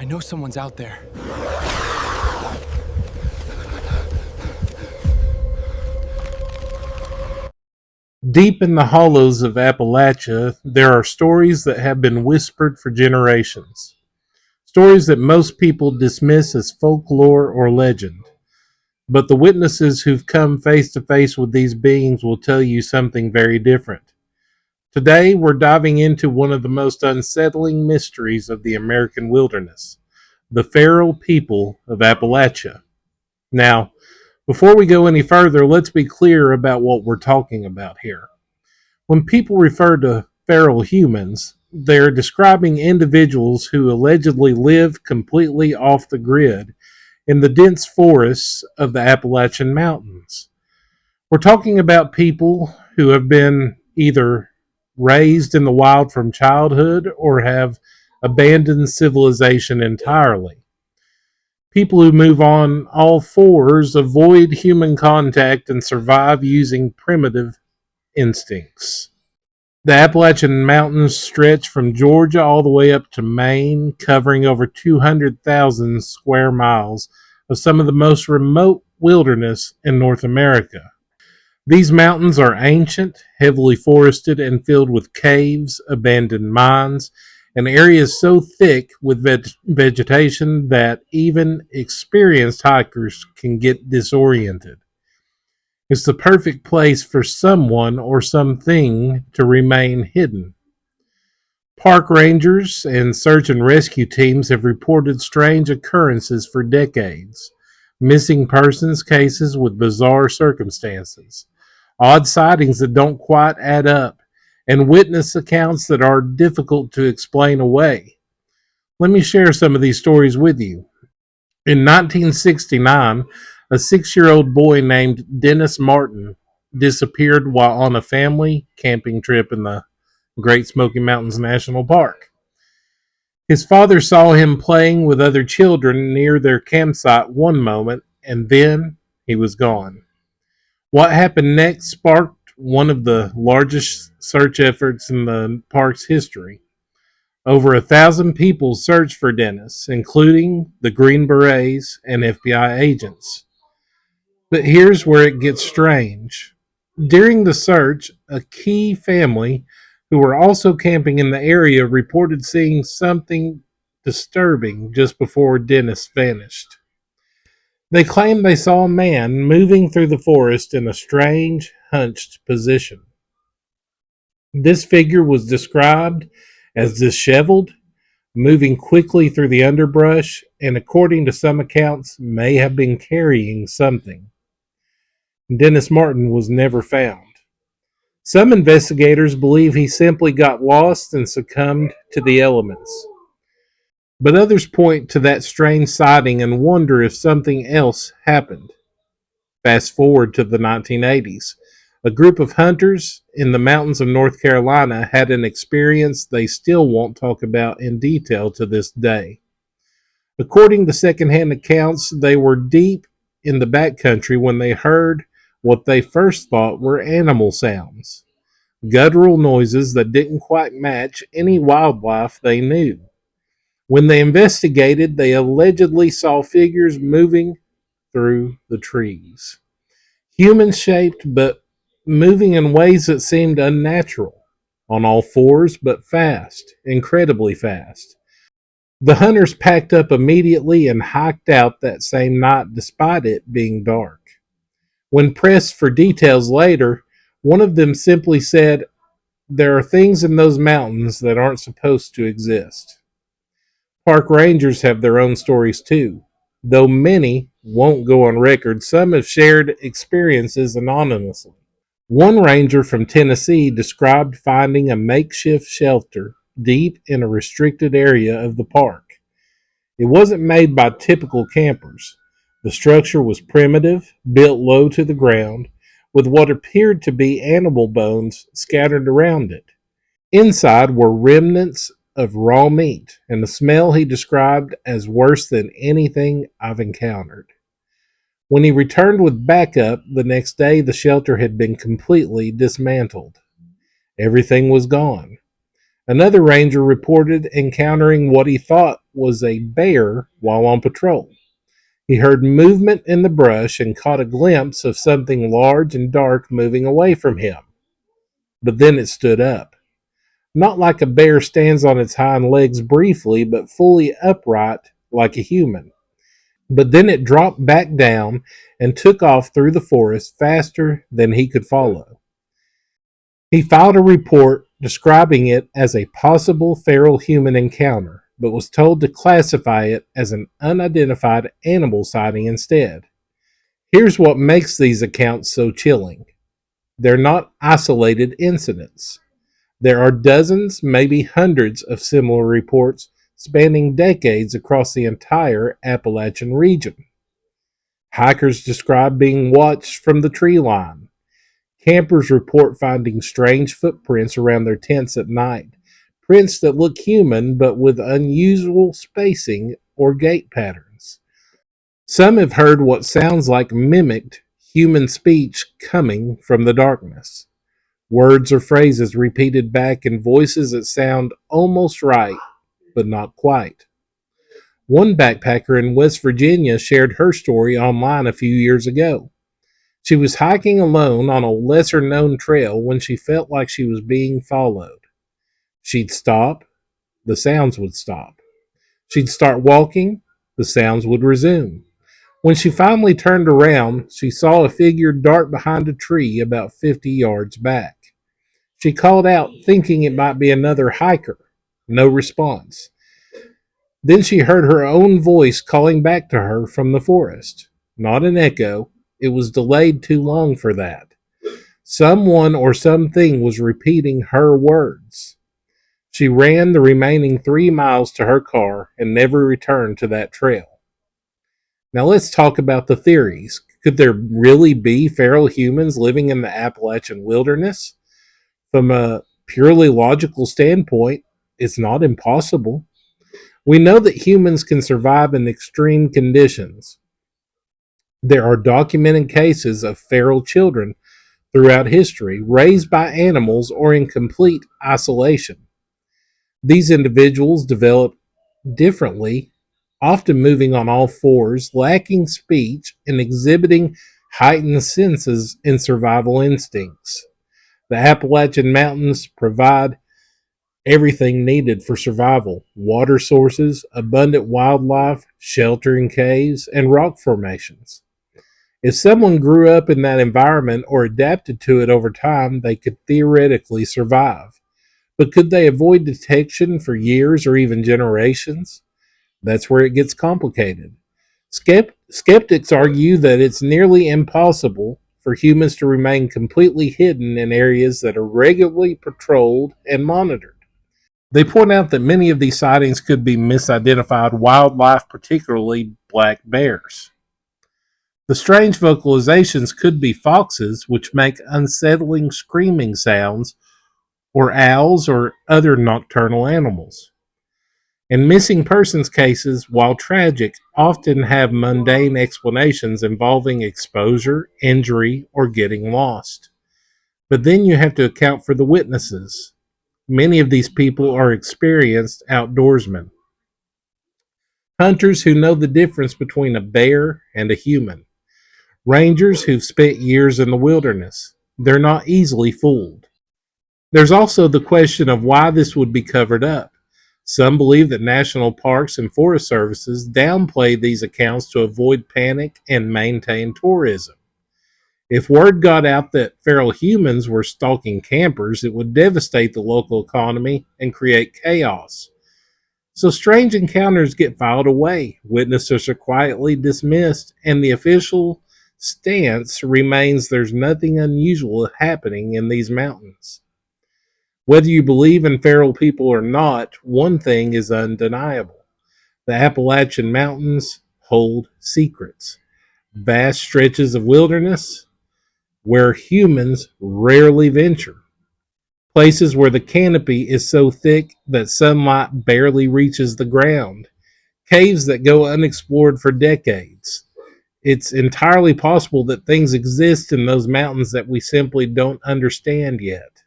I know someone's out there. Deep in the hollows of Appalachia, there are stories that have been whispered for generations. Stories that most people dismiss as folklore or legend. But the witnesses who've come face to face with these beings will tell you something very different. Today, we're diving into one of the most unsettling mysteries of the American wilderness, the feral people of Appalachia. Now, before we go any further, let's be clear about what we're talking about here. When people refer to feral humans, they're describing individuals who allegedly live completely off the grid in the dense forests of the Appalachian Mountains. We're talking about people who have been either raised in the wild from childhood or have abandoned civilization entirely. People who move on all fours, avoid human contact, and survive using primitive instincts. The Appalachian Mountains stretch from Georgia all the way up to Maine, covering over 200,000 square miles of some of the most remote wilderness in North America. These mountains are ancient, heavily forested, and filled with caves, abandoned mines, and areas so thick with vegetation that even experienced hikers can get disoriented. It's the perfect place for someone or something to remain hidden. Park rangers and search and rescue teams have reported strange occurrences for decades, missing persons cases with bizarre circumstances, odd sightings that don't quite add up, and witness accounts that are difficult to explain away. Let me share some of these stories with you. In 1969, a 6-year-old boy named Dennis Martin disappeared while on a family camping trip in the Great Smoky Mountains National Park. His father saw him playing with other children near their campsite one moment, and then he was gone. What happened next sparked one of the largest search efforts in the park's history. Over 1,000 people searched for Dennis, including the Green Berets and FBI agents. But here's where it gets strange. During the search, a key family who were also camping in the area reported seeing something disturbing just before Dennis vanished. They claimed they saw a man moving through the forest in a strange, hunched position. This figure was described as disheveled, moving quickly through the underbrush, and according to some accounts, may have been carrying something. Dennis Martin was never found. Some investigators believe he simply got lost and succumbed to the elements. But others point to that strange sighting and wonder if something else happened. Fast forward to the 1980s. A group of hunters in the mountains of North Carolina had an experience they still won't talk about in detail to this day. According to secondhand accounts, they were deep in the backcountry when they heard what they first thought were animal sounds, guttural noises that didn't quite match any wildlife they knew. When they investigated, they allegedly saw figures moving through the trees, human shaped but moving in ways that seemed unnatural, on all fours but fast, incredibly fast. The hunters packed up immediately and hiked out that same night despite it being dark. When pressed for details later, one of them simply said, "There are things in those mountains that aren't supposed to exist." Park rangers have their own stories too. Though many won't go on record, some have shared experiences anonymously. One ranger from Tennessee described finding a makeshift shelter deep in a restricted area of the park. It wasn't made by typical campers. The structure was primitive, built low to the ground, with what appeared to be animal bones scattered around it. Inside were remnants of raw meat, and the smell he described as worse than anything I've encountered. When he returned with backup the next day, the shelter had been completely dismantled. Everything was gone. Another ranger reported encountering what he thought was a bear while on patrol. He heard movement in the brush and caught a glimpse of something large and dark moving away from him. But then it stood up. Not like a bear stands on its hind legs briefly, but fully upright like a human. But then it dropped back down and took off through the forest faster than he could follow. He filed a report describing it as a possible feral human encounter, but was told to classify it as an unidentified animal sighting instead. Here's what makes these accounts so chilling: they're not isolated incidents. There are dozens, maybe hundreds of similar reports spanning decades across the entire Appalachian region. Hikers describe being watched from the tree line. Campers report finding strange footprints around their tents at night, prints that look human but with unusual spacing or gait patterns. Some have heard what sounds like mimicked human speech coming from the darkness. Words or phrases repeated back in voices that sound almost right, but not quite. One backpacker in West Virginia shared her story online a few years ago. She was hiking alone on a lesser known trail when she felt like she was being followed. She'd stop, the sounds would stop. She'd start walking, the sounds would resume. When she finally turned around, she saw a figure dart behind a tree about 50 yards back. She called out, thinking it might be another hiker. No response. Then she heard her own voice calling back to her from the forest. Not an echo. It was delayed too long for that. Someone or something was repeating her words. She ran the remaining 3 miles to her car and never returned to that trail. Now let's talk about the theories. Could there really be feral humans living in the Appalachian wilderness? From a purely logical standpoint, it's not impossible. We know that humans can survive in extreme conditions. There are documented cases of feral children throughout history, raised by animals or in complete isolation. These individuals develop differently, often moving on all fours, lacking speech, and exhibiting heightened senses and survival instincts. The Appalachian Mountains provide everything needed for survival: water sources, abundant wildlife, shelter in caves, and rock formations. If someone grew up in that environment or adapted to it over time, they could theoretically survive. But could they avoid detection for years or even generations? That's where it gets complicated. Skeptics argue that it's nearly impossible for humans to remain completely hidden in areas that are regularly patrolled and monitored. They point out that many of these sightings could be misidentified wildlife, particularly black bears. The strange vocalizations could be foxes, which make unsettling screaming sounds, or owls or other nocturnal animals. And missing persons cases, while tragic, often have mundane explanations involving exposure, injury, or getting lost. But then you have to account for the witnesses. Many of these people are experienced outdoorsmen, hunters who know the difference between a bear and a human, rangers who've spent years in the wilderness. They're not easily fooled. There's also the question of why this would be covered up. Some believe that national parks and forest services downplay these accounts to avoid panic and maintain tourism. If word got out that feral humans were stalking campers, it would devastate the local economy and create chaos. So strange encounters get filed away, witnesses are quietly dismissed, and the official stance remains there's nothing unusual happening in these mountains. Whether you believe in feral people or not, one thing is undeniable: the Appalachian Mountains hold secrets, vast stretches of wilderness where humans rarely venture, places where the canopy is so thick that sunlight barely reaches the ground, caves that go unexplored for decades. It's entirely possible that things exist in those mountains that we simply don't understand yet.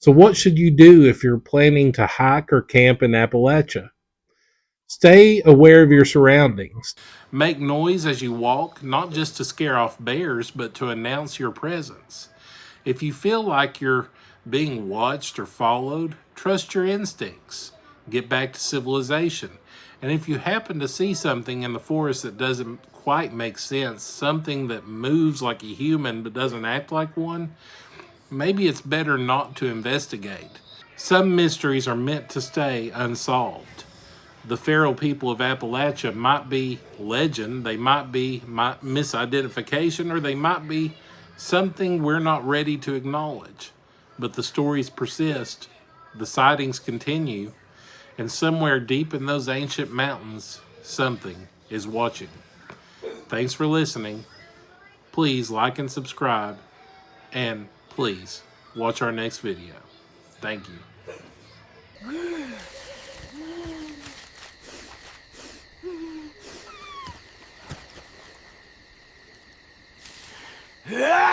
So, what should you do if you're planning to hike or camp in Appalachia? Stay aware of your surroundings. Make noise as you walk, not just to scare off bears, but to announce your presence. If you feel like you're being watched or followed, trust your instincts. Get back to civilization. And if you happen to see something in the forest that doesn't quite make sense, something that moves like a human but doesn't act like one, maybe it's better not to investigate. Some mysteries are meant to stay unsolved. The feral people of Appalachia might be legend, they might be misidentification, or they might be something we're not ready to acknowledge. But the stories persist, the sightings continue, and somewhere deep in those ancient mountains, something is watching. Thanks for listening. Please like and subscribe, and please watch our next video. Thank you. Yeah!